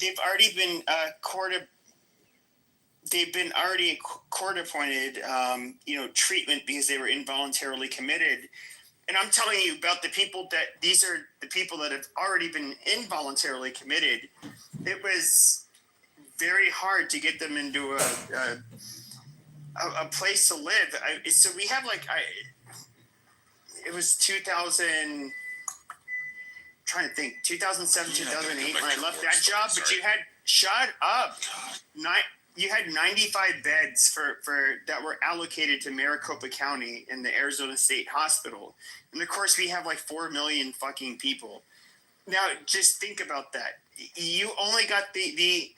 they've already been court appointed, treatment because they were involuntarily committed. And I'm telling you about these are the people that have already been involuntarily committed. It was very hard to get them into a place to live. So we have it was 2000. Trying to think, 2007, 2008 when I left that job. But you had you had 95 beds for that were allocated to Maricopa County in the Arizona State Hospital, and of course we have like 4 million fucking people. Now just think about that. You only got the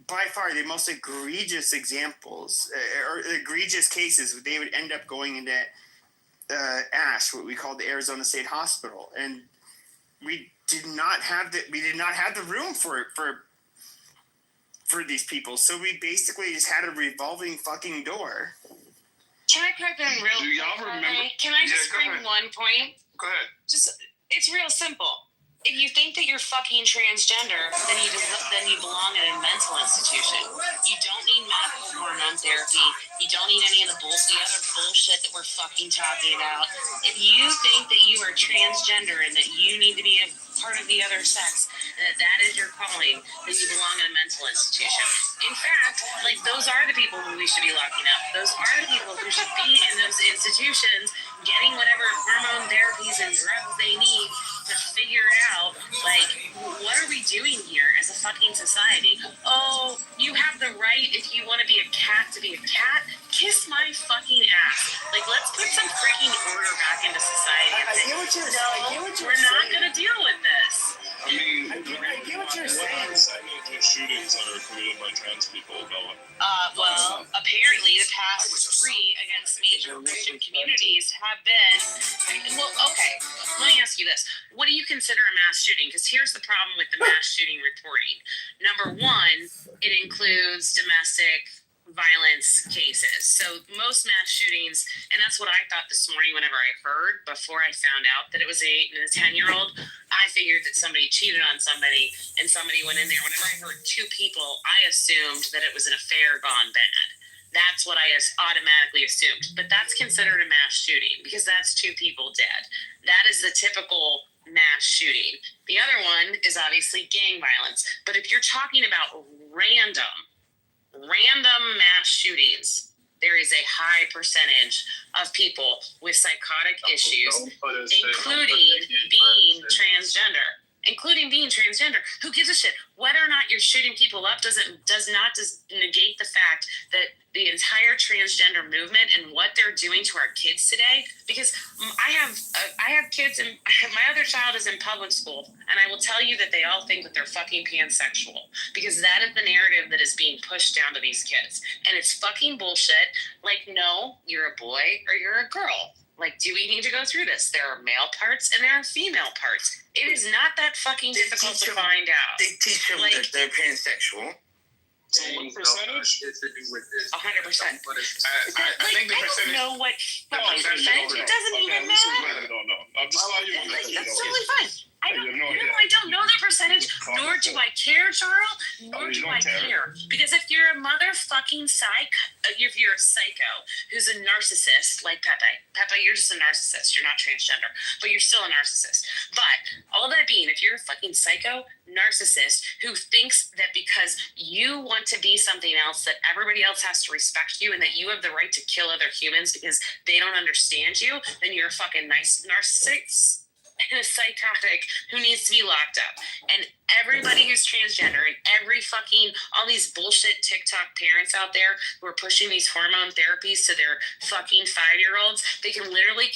by far the most egregious examples or egregious cases. They would end up going into ASH, what we call the Arizona State Hospital, and we did not have the room for these people. So we basically just had a revolving fucking door. Can I pipe in real quick? Do y'all remember? Can I just bring one point? Go ahead. It's real simple. If you think that you're fucking transgender, then you belong in a mental institution. You don't need medical hormone therapy. You don't need any of the other bullshit that we're fucking talking about. If you think that you are transgender and that you need to be a part of the other sex, and that is your calling, then you belong in a mental institution. In fact, those are the people who we should be locking up. Those are the people who should be in those institutions getting whatever hormone therapies and drugs they need to figure out, what are we doing here as a fucking society? Oh, you have the right, if you want to be a cat, to be a cat? Kiss my fucking ass. Let's put some freaking order back into society. I get what you're saying. We're not going to deal with this. I mean, I get what you're saying. What percentage of shootings that are committed by trans people going? Well, apparently the past 3 against major Christian communities have been. Well, okay. Let me ask you this: what do you consider a mass shooting? Because here's the problem with the mass shooting reporting. Number 1, it includes domestic violence cases. So most mass shootings, and that's what I thought this morning whenever I heard, before I found out that it was 8 and a 10-year-old, I figured that somebody cheated on somebody and somebody went in there. Whenever I heard 2 people, I assumed that it was an affair gone bad. That's what I automatically assumed. But that's considered a mass shooting because that's 2 people dead. That is the typical mass shooting. The other one is obviously gang violence. But if you're talking about random mass shootings, there is a high percentage of people with psychotic issues, including being transgender. Who gives a shit? Whether or not you're shooting people up does not negate the fact that the entire transgender movement and what they're doing to our kids today. Because I have kids, and my other child is in public school, and I will tell you that they all think that they're fucking pansexual, because that is the narrative that is being pushed down to these kids, and it's fucking bullshit. No, you're a boy or you're a girl. Do we need to go through this? There are male parts and there are female parts. It is not that fucking difficult to find out. They teach them that they're pansexual. So what percentage? 100%. I think the percentage. I don't know what fucking percentage. It doesn't even matter. I don't know. I'm just telling you. That's totally fine. I don't know that percentage, nor do I care, Charles, nor do I care. Because if you're a motherfucking if you're a psycho who's a narcissist like Pepe, you're just a narcissist. You're not transgender, but you're still a narcissist. But all that being, if you're a fucking psycho narcissist who thinks that because you want to be something else, that everybody else has to respect you and that you have the right to kill other humans because they don't understand you, then you're a fucking nice narcissist and a psychotic who needs to be locked up. And everybody who's transgender and all these bullshit TikTok parents out there who are pushing these hormone therapies to their fucking 5-year-olds, they can literally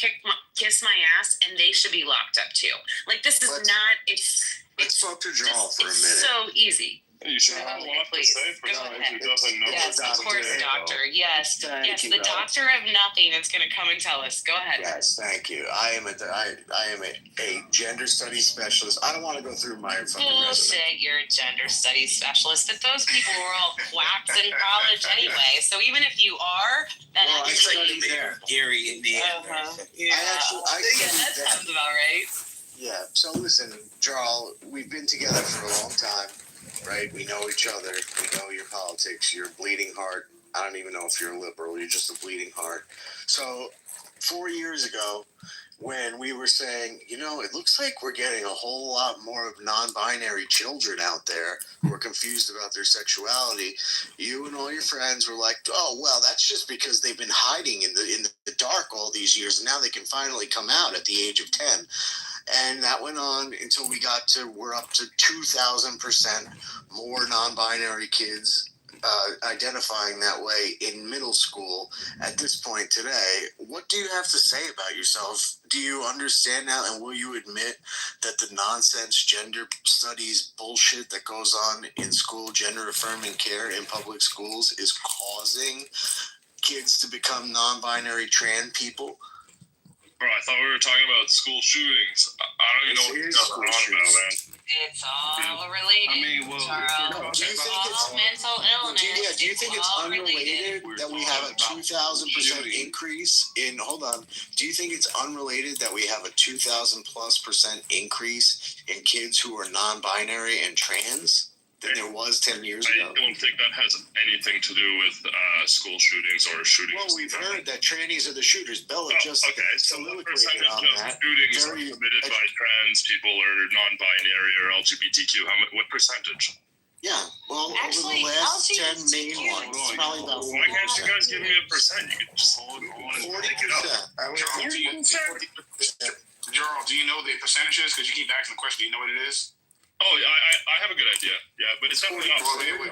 kiss my ass and they should be locked up too. Let's talk to Jarl for a minute. It's so easy. You should have a lot to say for somebody who doesn't know. Yes, of course, doctor. Yes, the doctor of nothing is going to come and tell us. Go ahead. Yes, thank you. I am a gender studies specialist. I don't want to go through my fucking resume. Bullshit, you're a gender studies specialist. But those people were all quacks in college anyway. So even if you are, I studied there, Gary, Indiana. Yeah. That sounds about right. Yeah. So listen, Jarl, we've been together for a long time, right? right? We know each other. We know your politics. You're a bleeding heart. I don't even know if you're a liberal. You're just a bleeding heart. So 4 years ago, when we were saying, it looks like we're getting a whole lot more of non-binary children out there who are confused about their sexuality, you and all your friends were like, oh, well, that's just because they've been hiding in the dark all these years, and now they can finally come out at the age of 10. And that went on until we're up to 2,000% more non-binary kids identifying that way in middle school at this point today. What do you have to say about yourself? Do you understand now, and will you admit that the nonsense gender studies bullshit that goes on in school, gender affirming care in public schools, is causing kids to become non-binary trans people? Bro, I thought we were talking about school shootings. I don't even know what you're talking about, man. It's all related. I mean, well, Charles. Do you think all mental illness. do you think it's all unrelated that we have a 2,000% increase in? Hold on. Do you think it's unrelated that we have a 2,000+% increase in kids who are non-binary and trans than there was 10 years ago? I don't think that has anything to do with school shootings or shootings. Well, we've heard that trannies are the shooters. Bella just okay. So what soliloquated percentage on of that. shootings are committed by trans people or non-binary or LGBTQ? What percentage? Yeah, well, Actually, over the last 10 LGBTQ main ones, it's probably about Why can't you guys give me a percent? You can just hold on and 40%. pick it up. Gerald, do you know the percentages? Because you keep asking the question. Do you know what it is? Oh, I have a good idea. Yeah, but it's definitely not 40%.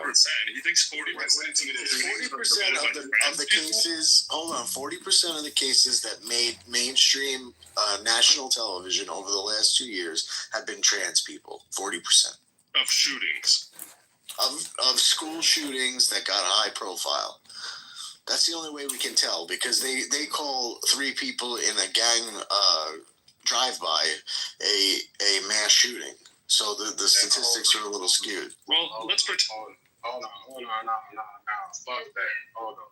He thinks 40%. What do you think it is? 40% of the cases. Hold on, 40% of the cases that made mainstream national television over the last 2 years have been trans people. 40% Of shootings. of school shootings that got high profile. That's the only way we can tell, because they call 3 people in a gang drive-by a mass shooting. So the statistics are a little skewed. Well, let's pretend. Hold on. Fuck that. Hold on.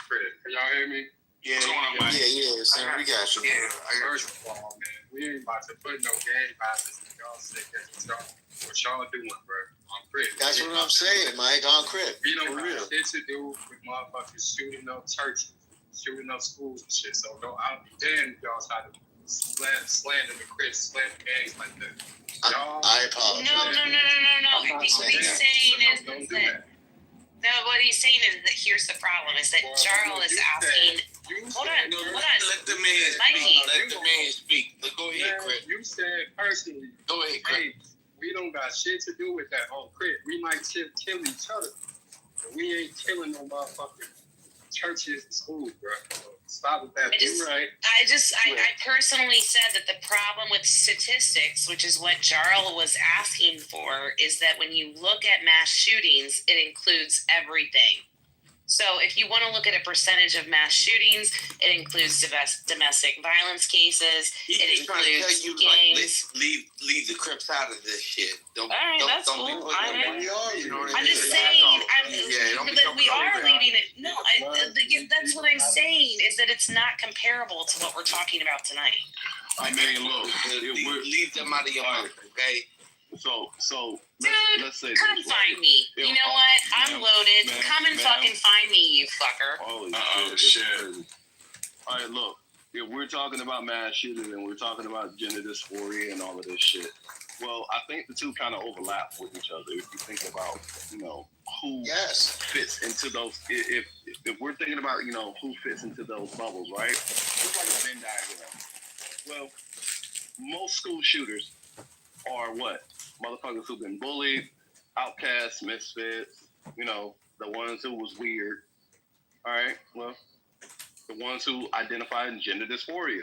Critic, can y'all hear me? Yeah, What's going on, man? yeah. So we got you. Yeah, first of all, man, we ain't about to put no gang violence in y'all sick. That's what y'all doing, bro. I'm critic. That's what I'm saying, Mike. On crib. We don't For have real. shit to do with motherfuckers shooting up churches, shooting up schools and shit. So I'll be damned if y'all try to slander the Crips, slander gangs like that. I apologize. No. What he's saying is that. No, what he's saying is that here's the problem: is that Charles is asking. Hold on. Let the man Mikey. speak. Let the man speak. Go ahead, Chris. You said personally. Go ahead, Chris. Hey, we don't got shit to do with that whole Crip. We might kill each other, but we ain't killing no motherfucking churches and schools, bro. So stop with that. You're right. I personally said that the problem with statistics, which is what Jarl was asking for, is that when you look at mass shootings, it includes everything. So if you want to look at a percentage of mass shootings, it includes domestic violence cases. He's It trying to tell includes you, gangs. leave the Crips out of this shit. All right, that's don't cool. be putting I'm them on. You know what I I'm mean? just saying, don't that we are leaving it. No, that's what I'm saying. saying is that it's not comparable to what we're talking about tonight. I mean, look, Leave them out of your mouth, okay? so Dude, let's say come this, find me. Yeah, You know what? I'm loaded. man, Come and man. fucking find me, you fucker. Holy Uh-oh, shit. shit. All right, look, if we're talking about mass shooting and we're talking about gender dysphoria and all of this shit, well, I think the two kind of overlap with each other. If you think about, who Yes. fits into those, if we're thinking about, who fits into those bubbles, right? It's like a Venn diagram. Well, most school shooters are what? Motherfuckers who've been bullied, outcasts, misfits, the ones who was weird. All right, well, the ones who identify in gender dysphoria.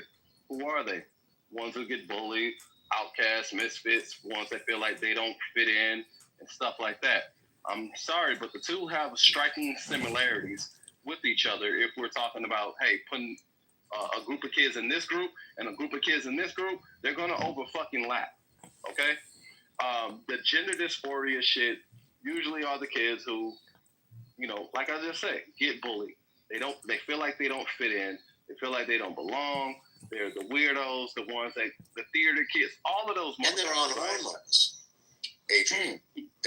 Who are they? Ones who get bullied, outcasts, misfits, ones that feel like they don't fit in and stuff like that. I'm sorry, but the two have striking similarities with each other if we're talking about, hey, putting a group of kids in this group and a group of kids in this group, they're going to over fucking lap, okay? The gender dysphoria shit usually are the kids who, like I just said, get bullied. They feel like they don't fit in. They feel like they don't belong. They're the weirdos, the ones that, the theater kids, all of those. And they're on right? hormones. Adrian.